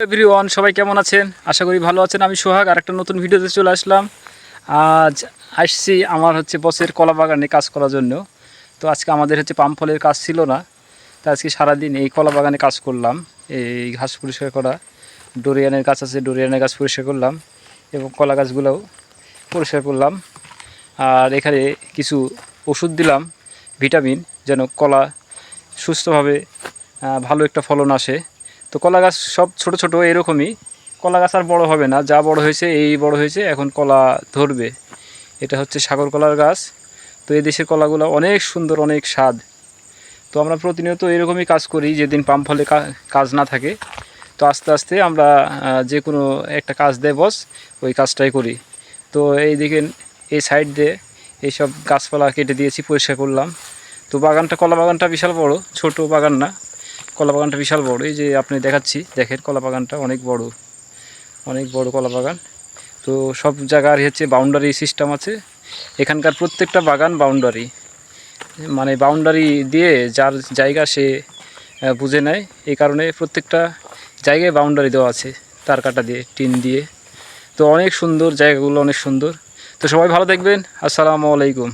Everyone, সবাই কেমন আছেন? আশা করি ভালো আছেন। আমি সোহাগ আর একটা নতুন ভিডিওতে চলে আসলাম। আজ আসছি আমার বসের কলা বাগানে কাজ করার জন্য। তো আজকে আমাদের পাম ফলের কাজ ছিল না, তো আজকে সারাদিন এই কলা বাগানে কাজ করলাম। এই ঘাস পরিষ্কার করা, ডোরিয়ানের গাছ আছে, ডোরিয়ানের গাছ পরিষ্কার করলাম এবং কলা গাছগুলোও পরিষ্কার করলাম। আর এখানে কিছু ওষুধ দিলাম, ভিটামিন, যেন কলা সুস্থভাবে ভালো একটা ফলন আসে। তো কলা গাছ সব ছোট ছোট এরকমই, কলা গাছ আর বড় হবে না, যা বড় হয়েছে এই বড় হয়েছে, এখন কলা ধরবে। এটা সাগর কলার গাছ। তো এই দেশের কলাগুলো অনেক সুন্দর, অনেক স্বাদ। তো আমরা প্রতিনিয়ত এরকমই কাজ করি, যেদিন পাম ফলে কাজ না থাকে। তো আস্তে আস্তে আমরা যে কোনো একটা কাজ দেয় বস, ওই কাজটাই করি। তো এই দেখেন, এই সাইড দিয়ে এইসব গাছপালা কেটে দিয়েছি, পরিষ্কার করলাম। তো বাগানটা, কলা বাগানটা বিশাল বড়, ছোট বাগান না, কলা বাগানটা বিশাল বড়। এই যে আপনি দেখাচ্ছি, দেখেন কলা বাগানটা অনেক বড়, অনেক বড় কলা বাগান। তো সব জায়গার বাউন্ডারি সিস্টেম আছে। এখানকার প্রত্যেকটা বাগান বাউন্ডারি, মানে বাউন্ডারি দিয়ে যার জায়গা সে বুঝে নেয়। এই কারণে প্রত্যেকটা জায়গায় বাউন্ডারি দেওয়া আছে, তার কাটা দিয়ে, টিন দিয়ে। তো অনেক সুন্দর জায়গাগুলো, অনেক সুন্দর। তো সবাই ভালো দেখবেন। আসসালামু আলাইকুম।